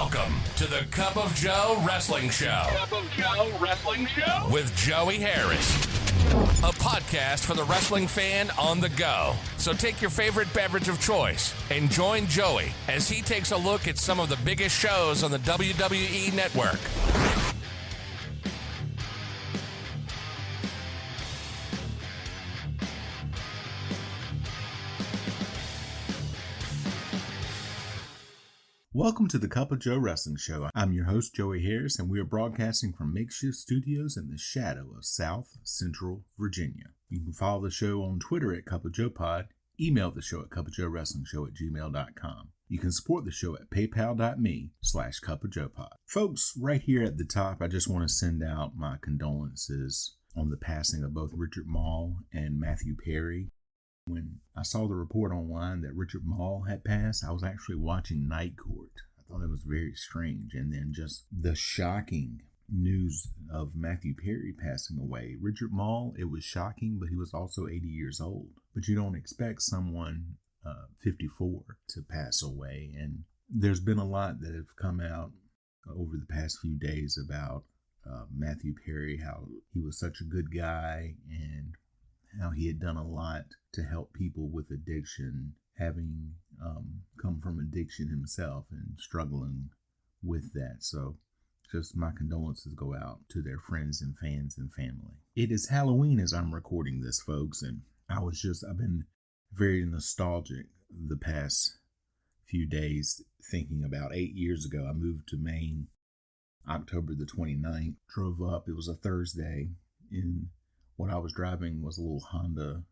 Welcome to the Cup of Joe Wrestling Show. Cup of Joe Wrestling Show with Joey Harris. A podcast for the wrestling fan on the go. So take your favorite beverage of choice and join Joey as he takes a look at some of the biggest shows on the WWE Network. Welcome to the Cup of Joe Wrestling Show. I'm your host, Joey Harris, and we are broadcasting from makeshift studios in the shadow of South Central Virginia. You can follow the show on Twitter at Cup of Joe Pod, email the show at cupofjoewrestlingshow@gmail.com. You can support the show at paypal.me/cupofjoepod. Folks, right here at the top, I just want to send out my condolences on the passing of both Richard Mall and Matthew Perry. When I saw the report online that Richard Mall had passed, I was actually watching Night Court. I thought it was very strange. And then just the shocking news of Matthew Perry passing away. Richard Mall, it was shocking, but he was also 80 years old. But you don't expect someone 54 to pass away. And there's been a lot that have come out over the past few days about Matthew Perry, how he was such a good guy and how he had done a lot to help people with addiction, having come from addiction himself and struggling with that. So just my condolences go out to their friends and fans and family. It is Halloween as I'm recording this, folks, and I've been very nostalgic the past few days, thinking about 8 years ago. I moved to Maine October the 29th, drove up. It was a Thursday, and what I was driving was a little Honda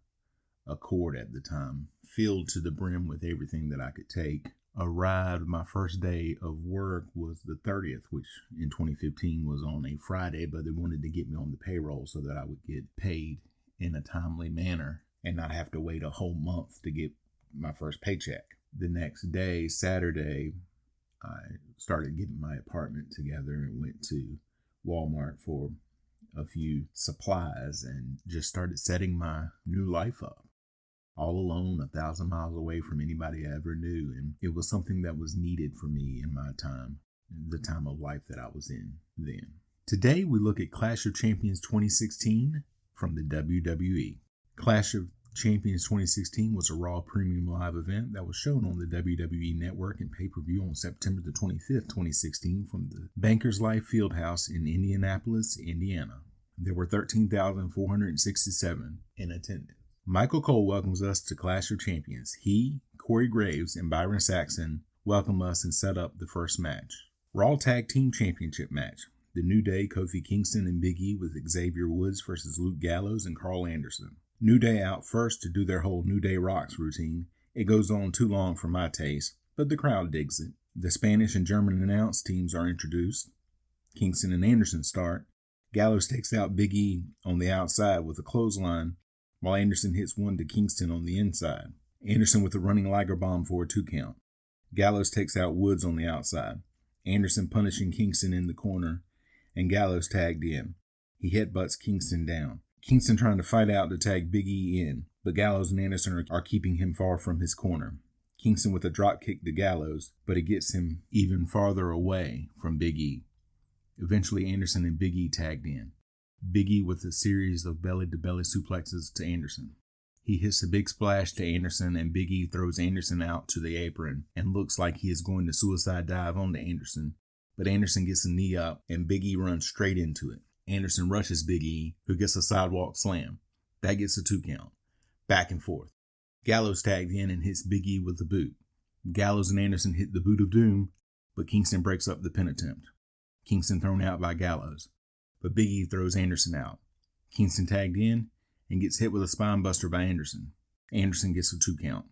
Accord at the time, filled to the brim with everything that I could take. Arrived, my first day of work was the 30th, which in 2015 was on a Friday, but they wanted to get me on the payroll so that I would get paid in a timely manner and not have to wait a whole month to get my first paycheck. The next day, Saturday, I started getting my apartment together and went to Walmart for a few supplies and just started setting my new life up. All alone, 1,000 miles away from anybody I ever knew. And it was something that was needed for me in my time, the time of life that I was in then. Today, we look at Clash of Champions 2016 from the WWE. Clash of Champions 2016 was a Raw Premium Live event that was shown on the WWE Network and pay-per-view on September the 25th, 2016 from the Bankers Life Fieldhouse in Indianapolis, Indiana. There were 13,467 in attendance. Michael Cole welcomes us to Clash of Champions. He, Corey Graves, and Byron Saxton welcome us and set up the first match. Raw Tag Team Championship match. The New Day, Kofi Kingston and Big E with Xavier Woods versus Luke Gallows and Carl Anderson. New Day out first to do their whole New Day Rocks routine. It goes on too long for my taste, but the crowd digs it. The Spanish and German announce teams are introduced. Kingston and Anderson start. Gallows takes out Big E on the outside with a clothesline, while Anderson hits one to Kingston on the inside. Anderson with a running Liger bomb for a 2 count. Gallows takes out Woods on the outside. Anderson punishing Kingston in the corner, and Gallows tagged in. He headbutts Kingston down. Kingston trying to fight out to tag Big E in, but Gallows and Anderson are keeping him far from his corner. Kingston with a drop kick to Gallows, but it gets him even farther away from Big E. Eventually, Anderson and Big E tagged in. Big E with a series of belly-to-belly suplexes to Anderson. He hits a big splash to Anderson, and Big E throws Anderson out to the apron and looks like he is going to suicide dive onto Anderson. But Anderson gets a knee up, and Big E runs straight into it. Anderson rushes Big E, who gets a sidewalk slam. That gets a 2 count. Back and forth. Gallows tagged in and hits Big E with the boot. Gallows and Anderson hit the boot of doom, but Kingston breaks up the pin attempt. Kingston thrown out by Gallows, but Big E throws Anderson out. Kingston tagged in and gets hit with a spine buster by Anderson. Anderson gets a 2 count.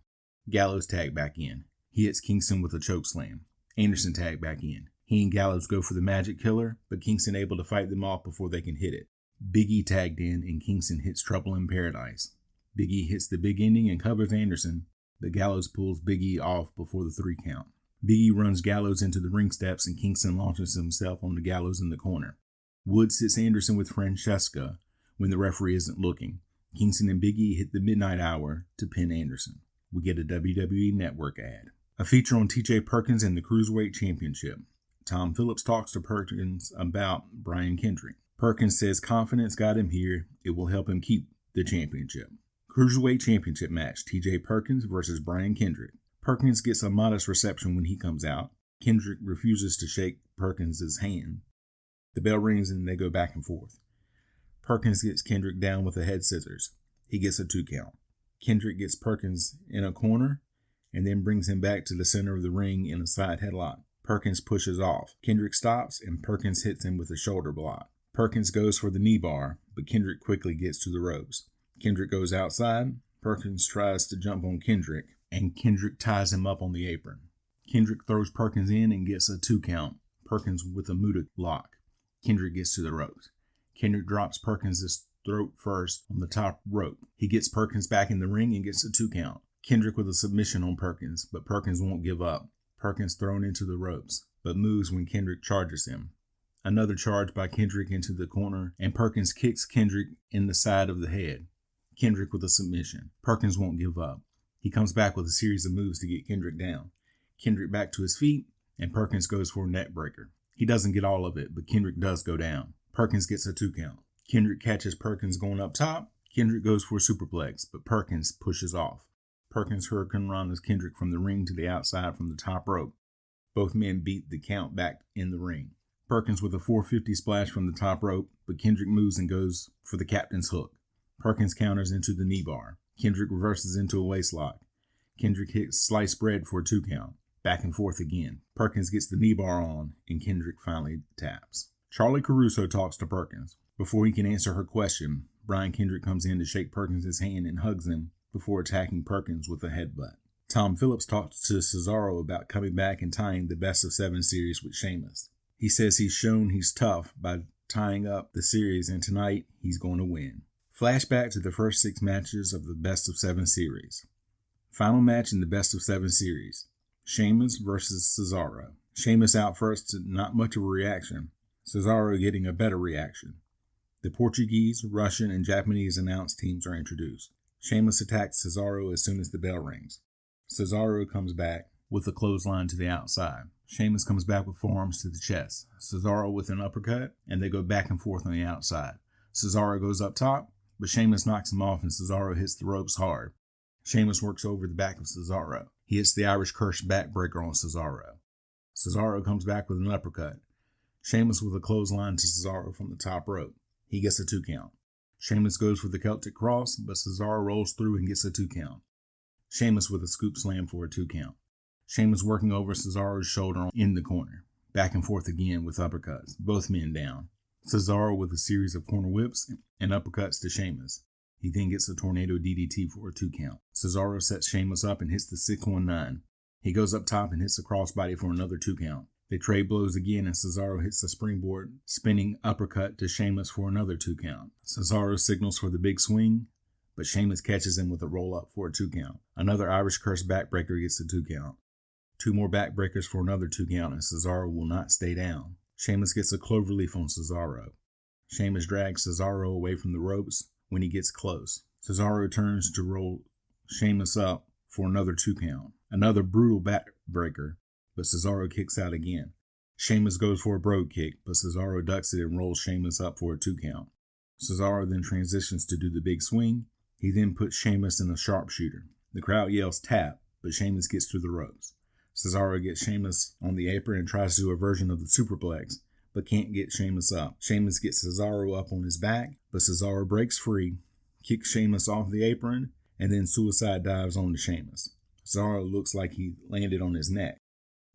Gallows tagged back in. He hits Kingston with a choke slam. Anderson tagged back in. He and Gallows go for the magic killer, but Kingston able to fight them off before they can hit it. Big E tagged in and Kingston hits Trouble in Paradise. Big E hits the big ending and covers Anderson, but Gallows pulls Big E off before the 3 count. Big E runs Gallows into the ring steps and Kingston launches himself on the Gallows in the corner. Woods hits Anderson with Francesca when the referee isn't looking. Kingston and Big E hit the midnight hour to pin Anderson. We get a WWE Network ad. A feature on TJ Perkins and the Cruiserweight Championship. Tom Phillips talks to Perkins about Brian Kendrick. Perkins says confidence got him here. It will help him keep the championship. Cruiserweight Championship match, TJ Perkins versus Brian Kendrick. Perkins gets a modest reception when he comes out. Kendrick refuses to shake Perkins' hand. The bell rings and they go back and forth. Perkins gets Kendrick down with the head scissors. He gets a 2 count. Kendrick gets Perkins in a corner and then brings him back to the center of the ring in a side headlock. Perkins pushes off. Kendrick stops and Perkins hits him with a shoulder block. Perkins goes for the knee bar, but Kendrick quickly gets to the ropes. Kendrick goes outside. Perkins tries to jump on Kendrick, and Kendrick ties him up on the apron. Kendrick throws Perkins in and gets a 2 count. Perkins with a Muda lock. Kendrick gets to the ropes. Kendrick drops Perkins' throat first on the top rope. He gets Perkins back in the ring and gets a 2 count. Kendrick with a submission on Perkins, but Perkins won't give up. Perkins thrown into the ropes, but moves when Kendrick charges him. Another charge by Kendrick into the corner, and Perkins kicks Kendrick in the side of the head. Kendrick with a submission. Perkins won't give up. He comes back with a series of moves to get Kendrick down. Kendrick back to his feet, and Perkins goes for a neck breaker. He doesn't get all of it, but Kendrick does go down. Perkins gets a 2 count. Kendrick catches Perkins going up top. Kendrick goes for a superplex, but Perkins pushes off. Perkins hurricane runs Kendrick from the ring to the outside from the top rope. Both men beat the count back in the ring. Perkins with a 450 splash from the top rope, but Kendrick moves and goes for the captain's hook. Perkins counters into the knee bar. Kendrick reverses into a waistlock. Kendrick hits sliced bread for a 2 count. Back and forth again. Perkins gets the knee bar on, and Kendrick finally taps. Charlie Caruso talks to Perkins. Before he can answer her question, Brian Kendrick comes in to shake Perkins' hand and hugs him before attacking Perkins with a headbutt. Tom Phillips talks to Cesaro about coming back and tying the best of 7 series with Sheamus. He says he's shown he's tough by tying up the series, and tonight he's going to win. Flashback to the first 6 matches of the best of 7 series. Final match in the best of 7 series. Sheamus versus Cesaro. Sheamus out first to not much of a reaction. Cesaro getting a better reaction. The Portuguese, Russian, and Japanese announced teams are introduced. Sheamus attacks Cesaro as soon as the bell rings. Cesaro comes back with a clothesline to the outside. Sheamus comes back with forearms to the chest. Cesaro with an uppercut, and they go back and forth on the outside. Cesaro goes up top, but Sheamus knocks him off and Cesaro hits the ropes hard. Sheamus works over the back of Cesaro. He hits the Irish Curse backbreaker on Cesaro. Cesaro comes back with an uppercut. Sheamus with a clothesline to Cesaro from the top rope. He gets a 2 count. Sheamus goes for the Celtic Cross, but Cesaro rolls through and gets a 2 count. Sheamus with a scoop slam for a 2 count. Sheamus working over Cesaro's shoulder in the corner. Back and forth again with uppercuts. Both men down. Cesaro with a series of corner whips and uppercuts to Sheamus. He then gets a tornado DDT for a 2 count. Cesaro sets Sheamus up and hits the 619. He goes up top and hits a crossbody for another 2 count. They trade blows again and Cesaro hits a springboard spinning uppercut to Sheamus for another 2 count. Cesaro signals for the big swing, but Sheamus catches him with a roll up for a 2 count. Another Irish Curse backbreaker gets a 2 count. 2 more backbreakers for another 2 count, and Cesaro will not stay down. Sheamus gets a cloverleaf on Cesaro. Sheamus drags Cesaro away from the ropes when he gets close. Cesaro turns to roll Sheamus up for another 2 count. Another brutal backbreaker, but Cesaro kicks out again. Sheamus goes for a brogue kick, but Cesaro ducks it and rolls Sheamus up for a 2 count. Cesaro then transitions to do the big swing. He then puts Sheamus in a sharpshooter. The crowd yells tap, but Sheamus gets to the ropes. Cesaro gets Sheamus on the apron and tries to do a version of the superplex, but can't get Sheamus up. Sheamus gets Cesaro up on his back, but Cesaro breaks free, kicks Sheamus off the apron, and then suicide dives onto Sheamus. Cesaro looks like he landed on his neck.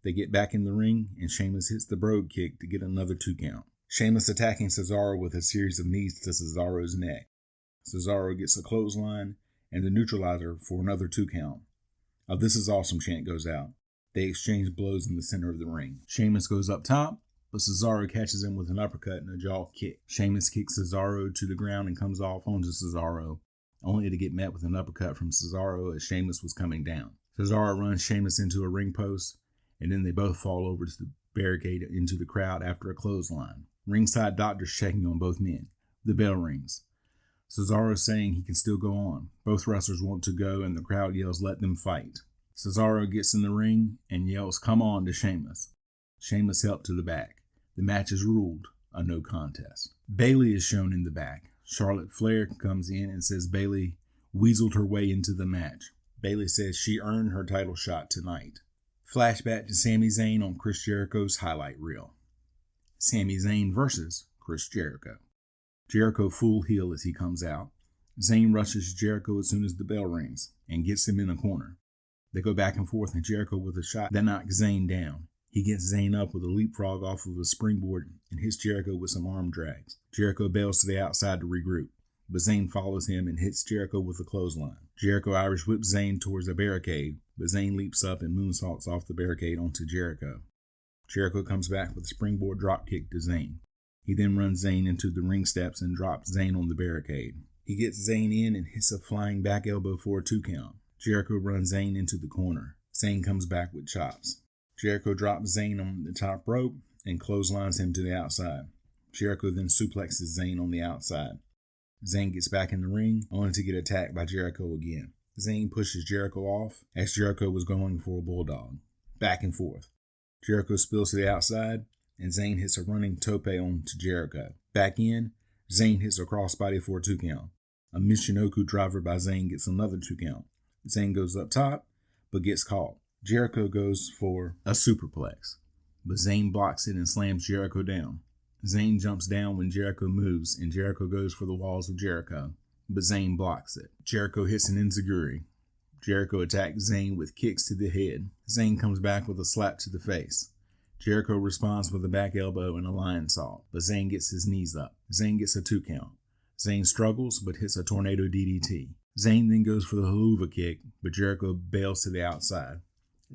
They get back in the ring, and Sheamus hits the brogue kick to get another 2 count. Sheamus attacking Cesaro with a series of knees to Cesaro's neck. Cesaro gets a clothesline and the neutralizer for another 2 count. A "This is awesome" chant goes out. They exchange blows in the center of the ring. Sheamus goes up top, but Cesaro catches him with an uppercut and a jaw kick. Sheamus kicks Cesaro to the ground and comes off onto Cesaro, only to get met with an uppercut from Cesaro as Sheamus was coming down. Cesaro runs Sheamus into a ring post, and then they both fall over to the barricade into the crowd after a clothesline. Ringside doctors checking on both men. The bell rings. Cesaro is saying he can still go on. Both wrestlers want to go, and the crowd yells, "Let them fight." Cesaro gets in the ring and yells, "Come on," to Sheamus. Sheamus helped to the back. The match is ruled a no contest. Bayley is shown in the back. Charlotte Flair comes in and says Bayley weaseled her way into the match. Bayley says she earned her title shot tonight. Flashback to Sami Zayn on Chris Jericho's highlight reel. Sami Zayn versus Chris Jericho. Jericho full heel as he comes out. Zayn rushes Jericho as soon as the bell rings and gets him in a corner. They go back and forth, and Jericho with a shot that knocks Zayn down. He gets Zayn up with a leapfrog off of a springboard and hits Jericho with some arm drags. Jericho bails to the outside to regroup, but Zayn follows him and hits Jericho with a clothesline. Jericho Irish whips Zayn towards a barricade, but Zayn leaps up and moonsaults off the barricade onto Jericho. Jericho comes back with a springboard dropkick to Zayn. He then runs Zayn into the ring steps and drops Zayn on the barricade. He gets Zayn in and hits a flying back elbow for a 2 count. Jericho runs Zayn into the corner. Zayn comes back with chops. Jericho drops Zayn on the top rope and clotheslines him to the outside. Jericho then suplexes Zayn on the outside. Zayn gets back in the ring, only to get attacked by Jericho again. Zayn pushes Jericho off as Jericho was going for a bulldog. Back and forth. Jericho spills to the outside, and Zayn hits a running tope onto Jericho. Back in, Zayn hits a crossbody for a 2 count. A Michinoku driver by Zayn gets another 2 count. Zayn goes up top, but gets caught. Jericho goes for a superplex, but Zayn blocks it and slams Jericho down. Zayn jumps down when Jericho moves, and Jericho goes for the walls of Jericho, but Zayn blocks it. Jericho hits an enziguri. Jericho attacks Zayn with kicks to the head. Zayn comes back with a slap to the face. Jericho responds with a back elbow and a lion salt, but Zayn gets his knees up. Zayn gets a 2 count. Zayn struggles, but hits a tornado DDT. Zayn then goes for the haluva kick, but Jericho bails to the outside.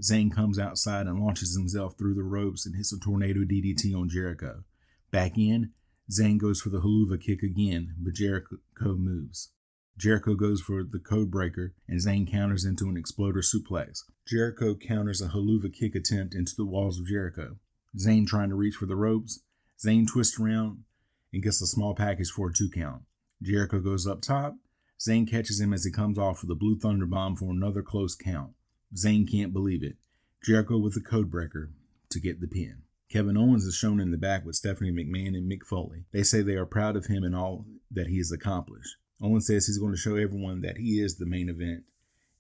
Zayn comes outside and launches himself through the ropes and hits a tornado DDT on Jericho. Back in, Zayn goes for the haluva kick again, but Jericho moves. Jericho goes for the code breaker, and Zayn counters into an exploder suplex. Jericho counters a haluva kick attempt into the walls of Jericho. Zayn trying to reach for the ropes. Zayn twists around and gets a small package for a 2 count. Jericho goes up top. Zayn catches him as he comes off with a blue thunder bomb for another close count. Zayn can't believe it. Jericho with the code breaker to get the pin. Kevin Owens is shown in the back with Stephanie McMahon and Mick Foley. They say they are proud of him and all that he has accomplished. Owens says he's going to show everyone that he is the main event,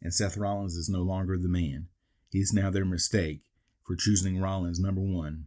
and Seth Rollins is no longer the man. He's now their mistake for choosing Rollins number 1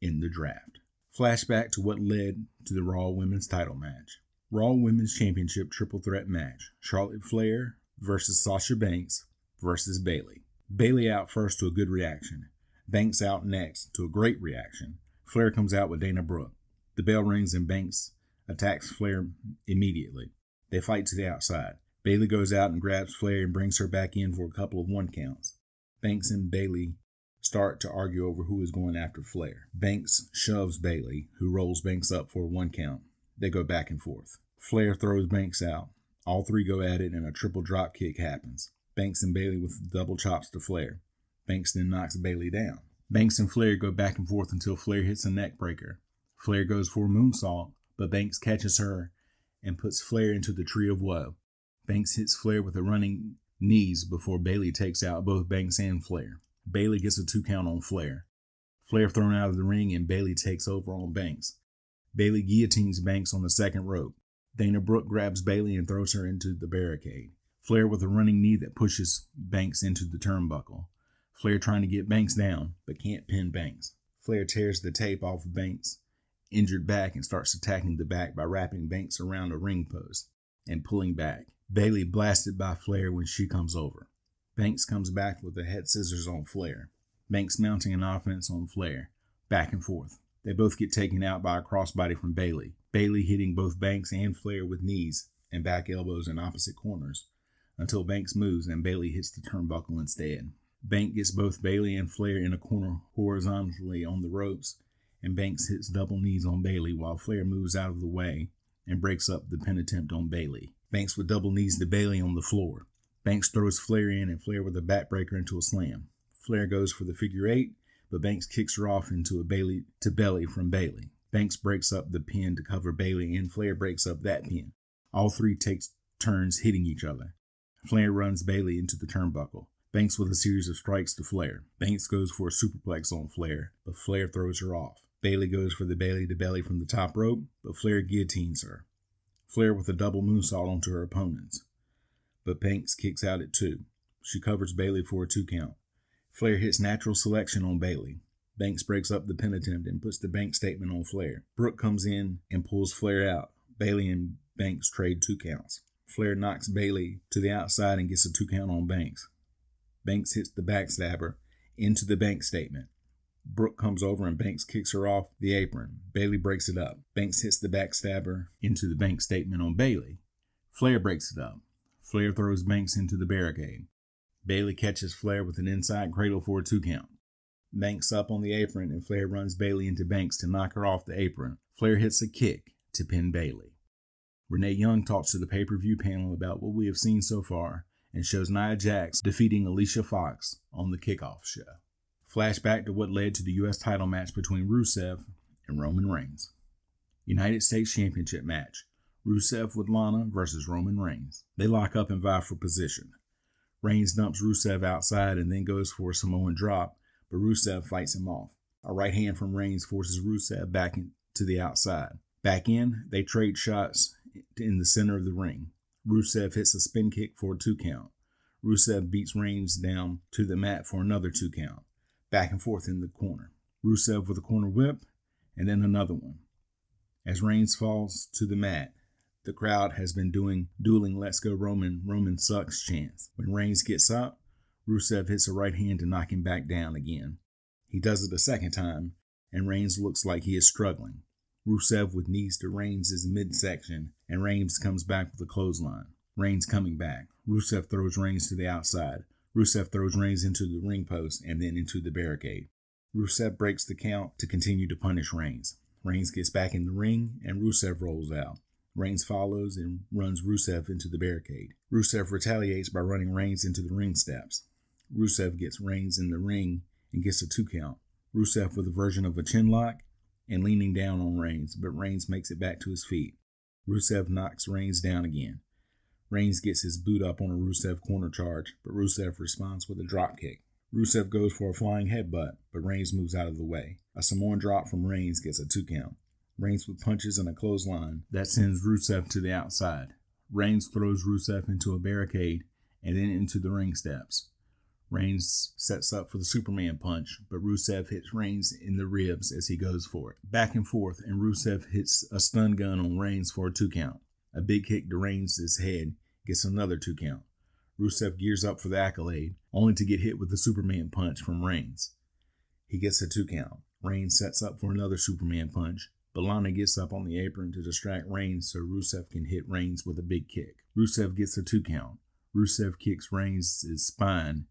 in the draft. Flashback to what led to the Raw Women's title match. Raw Women's Championship triple threat match. Charlotte Flair versus Sasha Banks versus Bayley. Bayley out first to a good reaction. Banks out next to a great reaction. Flair comes out with Dana Brooke. The bell rings and Banks attacks Flair immediately. They fight to the outside. Bayley goes out and grabs Flair and brings her back in for a couple of 1 counts. Banks and Bayley start to argue over who is going after Flair. Banks shoves Bayley, who rolls Banks up for a 1 count. They go back and forth. Flair throws Banks out. All 3 go at it and a triple drop kick happens. Banks and Bayley with double chops to Flair. Banks then knocks Bayley down. Banks and Flair go back and forth until Flair hits a neck breaker. Flair goes for a moonsault, but Banks catches her and puts Flair into the Tree of Woe. Banks hits Flair with a running knees before Bayley takes out both Banks and Flair. Bayley gets a 2 count on Flair. Flair thrown out of the ring and Bayley takes over on Banks. Bayley guillotines Banks on the second rope. Dana Brooke grabs Bayley and throws her into the barricade. Flair with a running knee that pushes Banks into the turnbuckle. Flair trying to get Banks down, but can't pin Banks. Flair tears the tape off of Banks' injured back and starts attacking the back by wrapping Banks around a ring post and pulling back. Bayley blasted by Flair when she comes over. Banks comes back with the head scissors on Flair. Banks mounting an offense on Flair. Back and forth. They both get taken out by a crossbody from Bayley. Bayley hitting both Banks and Flair with knees and back elbows in opposite corners until Banks moves and Bayley hits the turnbuckle instead. Banks gets both Bayley and Flair in a corner horizontally on the ropes, and Banks hits double knees on Bayley while Flair moves out of the way and breaks up the pin attempt on Bayley. Banks with double knees to Bayley on the floor. Banks throws Flair in and Flair with a backbreaker into a slam. Flair goes for the figure 8, but Banks kicks her off into a Bayley to belly from Bayley. Banks breaks up the pin to cover Bayley and Flair breaks up that pin. All 3 takes turns hitting each other. Flair runs Bayley into the turnbuckle. Banks with a series of strikes to Flair. Banks goes for a superplex on Flair, but Flair throws her off. Bayley goes for the Bayley to belly from the top rope, but Flair guillotines her. Flair with a double moonsault onto her opponents, but Banks kicks out at 2. She covers Bayley for a 2 count. Flair hits natural selection on Bayley. Banks breaks up the pin attempt and puts the Banks statement on Flair. Brooke comes in and pulls Flair out. Bayley and Banks trade 2 counts. Flair knocks Bayley to the outside and gets a 2 count on Banks. Banks hits the backstabber into the Banks statement. Brooke comes over and Banks kicks her off the apron. Bayley breaks it up. Banks hits the backstabber into the Banks statement on Bayley. Flair breaks it up. Flair throws Banks into the barricade. Bayley catches Flair with an inside cradle for a 2 count. Banks up on the apron and Flair runs Bayley into Banks to knock her off the apron. Flair hits a kick to pin Bayley. Renee Young talks to the pay-per-view panel about what we have seen so far and shows Nia Jax defeating Alicia Fox on the kickoff show. Flashback to what led to the U.S. title match between Rusev and Roman Reigns. United States Championship match. Rusev with Lana versus Roman Reigns. They lock up and vie for position. Reigns dumps Rusev outside and then goes for a Samoan drop, but Rusev fights him off. A right hand from Reigns forces Rusev back into the outside. Back in, they trade shots in the center of the ring. Rusev hits a spin kick for a 2 count. Rusev beats Reigns down to the mat for another 2 count. Back and forth in the corner. Rusev with a corner whip, and then another one. As Reigns falls to the mat, the crowd has been dueling Let's Go Roman sucks chants. When Reigns gets up, Rusev hits a right hand to knock him back down again. He does it a second time, and Reigns looks like he is struggling. Rusev with knees to Reigns' midsection, and Reigns comes back with a clothesline. Reigns coming back. Rusev throws Reigns to the outside. Rusev throws Reigns into the ring post and then into the barricade. Rusev breaks the count to continue to punish Reigns. Reigns gets back in the ring, and Rusev rolls out. Reigns follows and runs Rusev into the barricade. Rusev retaliates by running Reigns into the ring steps. Rusev gets Reigns in the ring and gets a 2 count. Rusev with a version of a chin lock and leaning down on Reigns, but Reigns makes it back to his feet. Rusev knocks Reigns down again. Reigns gets his boot up on a Rusev corner charge, but Rusev responds with a drop kick. Rusev goes for a flying headbutt, but Reigns moves out of the way. A Samoan drop from Reigns gets a 2 count. Reigns with punches and a clothesline that sends Rusev to the outside. Reigns throws Rusev into a barricade and then into the ring steps. Reigns sets up for the Superman punch, but Rusev hits Reigns in the ribs as he goes for it. Back and forth, and Rusev hits a stun gun on Reigns for a 2 count. A big kick to Reigns' head gets another 2 count. Rusev gears up for the accolade, only to get hit with the Superman punch from Reigns. He gets a 2 count. Reigns sets up for another Superman punch, but Lana gets up on the apron to distract Reigns so Rusev can hit Reigns with a big kick. Rusev gets a 2 count. Rusev kicks Reigns' spine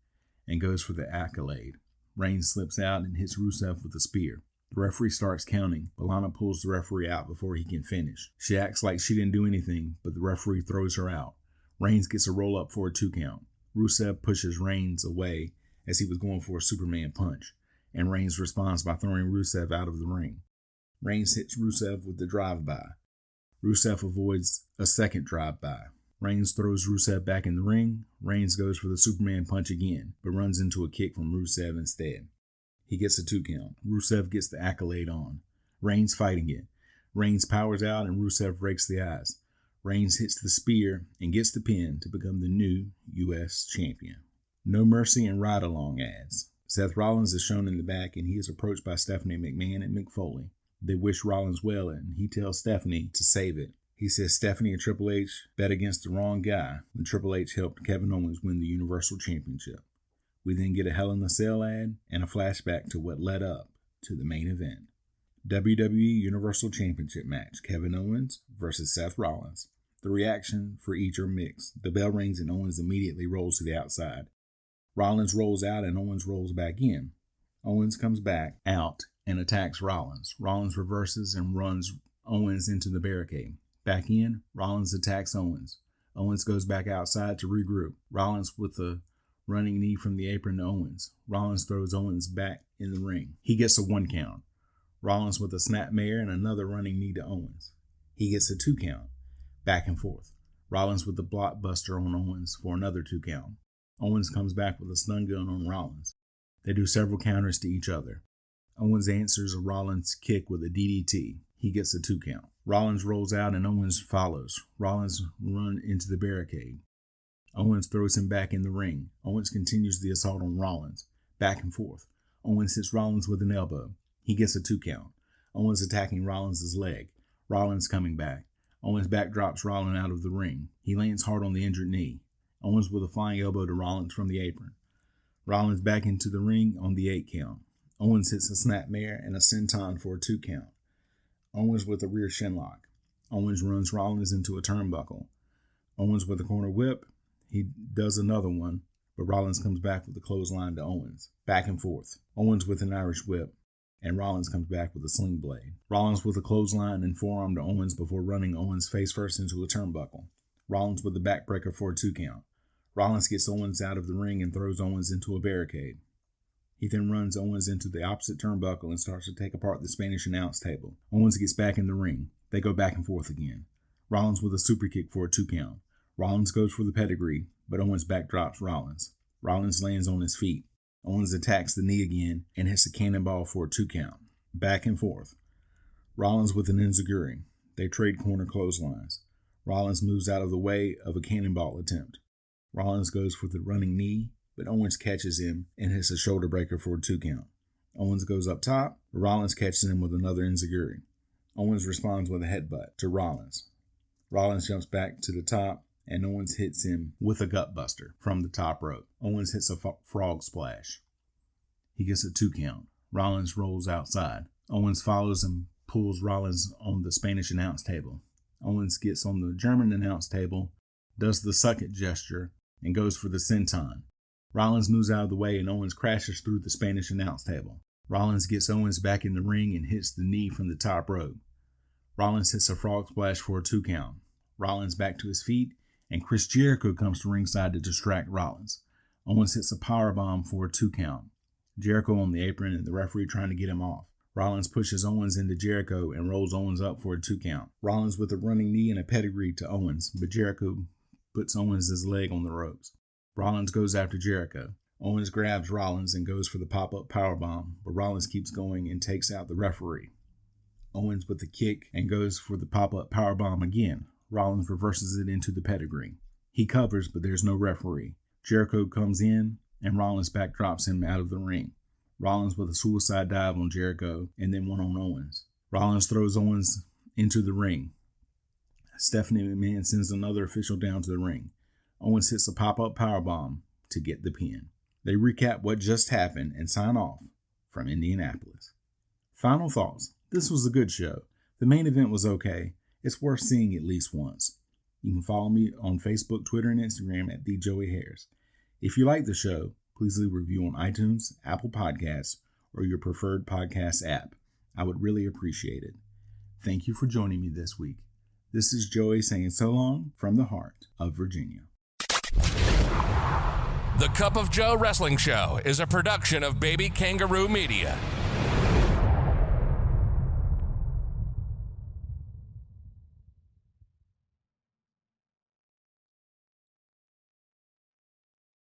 and goes for the accolade. Reigns slips out and hits Rusev with a spear. The referee starts counting, but Lana pulls the referee out before he can finish. She acts like she didn't do anything, but the referee throws her out. Reigns gets a roll-up for a 2 count. Rusev pushes Reigns away as he was going for a Superman punch, and Reigns responds by throwing Rusev out of the ring. Reigns hits Rusev with the drive-by. Rusev avoids a second drive-by. Reigns throws Rusev back in the ring. Reigns goes for the Superman punch again, but runs into a kick from Rusev instead. He gets a 2 count. Rusev gets the accolade on. Reigns fighting it. Reigns powers out and Rusev breaks the eyes. Reigns hits the spear and gets the pin to become the new U.S. champion. No Mercy and Ride Along ads. Seth Rollins is shown in the back and he is approached by Stephanie McMahon and Mick Foley. They wish Rollins well and he tells Stephanie to save it. He says Stephanie and Triple H bet against the wrong guy when Triple H helped Kevin Owens win the Universal Championship. We then get a Hell in a Cell ad and a flashback to what led up to the main event. WWE Universal Championship match, Kevin Owens versus Seth Rollins. The reaction for each are mixed. The bell rings and Owens immediately rolls to the outside. Rollins rolls out and Owens rolls back in. Owens comes back out and attacks Rollins. Rollins reverses and runs Owens into the barricade. Back in, Rollins attacks Owens. Owens goes back outside to regroup. Rollins with a running knee from the apron to Owens. Rollins throws Owens back in the ring. He gets a 1 count. Rollins with a snapmare and another running knee to Owens. He gets a 2 count. Back and forth. Rollins with the blockbuster on Owens for another 2 count. Owens comes back with a stun gun on Rollins. They do several counters to each other. Owens answers a Rollins kick with a DDT. He gets a 2 count. Rollins rolls out and Owens follows. Rollins runs into the barricade. Owens throws him back in the ring. Owens continues the assault on Rollins. Back and forth. Owens hits Rollins with an elbow. He gets a 2 count. Owens attacking Rollins' leg. Rollins coming back. Owens backdrops Rollins out of the ring. He lands hard on the injured knee. Owens with a flying elbow to Rollins from the apron. Rollins back into the ring on the 8 count. Owens hits a snapmare and a senton for a 2 count. Owens with a rear shinlock. Owens runs Rollins into a turnbuckle. Owens with a corner whip. He does another one, but Rollins comes back with a clothesline to Owens. Back and forth. Owens with an Irish whip, and Rollins comes back with a sling blade. Rollins with a clothesline and forearm to Owens before running Owens face first into a turnbuckle. Rollins with a backbreaker for a 2 count. Rollins gets Owens out of the ring and throws Owens into a barricade. He then runs Owens into the opposite turnbuckle and starts to take apart the Spanish announce table. Owens gets back in the ring. They go back and forth again. Rollins with a super kick for a 2 count. Rollins goes for the pedigree, but Owens backdrops Rollins. Rollins lands on his feet. Owens attacks the knee again and hits a cannonball for a 2 count. Back and forth. Rollins with an enziguri. They trade corner clotheslines. Rollins moves out of the way of a cannonball attempt. Rollins goes for the running knee, but Owens catches him and hits a shoulder breaker for a 2 count. Owens goes up top, but Rollins catches him with another enziguri. Owens responds with a headbutt to Rollins. Rollins jumps back to the top, and Owens hits him with a gutbuster from the top rope. Owens hits a frog splash. He gets a 2 count. Rollins rolls outside. Owens follows and pulls Rollins on the Spanish announce table. Owens gets on the German announce table, does the suck it gesture, and goes for the senton. Rollins moves out of the way and Owens crashes through the Spanish announce table. Rollins gets Owens back in the ring and hits the knee from the top rope. Rollins hits a frog splash for a 2 count. Rollins back to his feet, and Chris Jericho comes to ringside to distract Rollins. Owens hits a powerbomb for a 2 count. Jericho on the apron and the referee trying to get him off. Rollins pushes Owens into Jericho and rolls Owens up for a 2 count. Rollins with a running knee and a pedigree to Owens, but Jericho puts Owens' leg on the ropes. Rollins goes after Jericho. Owens grabs Rollins and goes for the pop-up powerbomb, but Rollins keeps going and takes out the referee. Owens with the kick and goes for the pop-up powerbomb again. Rollins reverses it into the pedigree. He covers, but there's no referee. Jericho comes in, and Rollins backdrops him out of the ring. Rollins with a suicide dive on Jericho, and then one on Owens. Rollins throws Owens into the ring. Stephanie McMahon sends another official down to the ring. Owens hits a pop-up powerbomb to get the pin. They recap what just happened and sign off from Indianapolis. Final thoughts. This was a good show. The main event was okay. It's worth seeing at least once. You can follow me on Facebook, Twitter, and Instagram at TheJoeyHairs. If you like the show, please leave a review on iTunes, Apple Podcasts, or your preferred podcast app. I would really appreciate it. Thank you for joining me this week. This is Joey saying so long from the heart of Virginia. The Cup of Joe Wrestling Show is a production of Baby Kangaroo Media.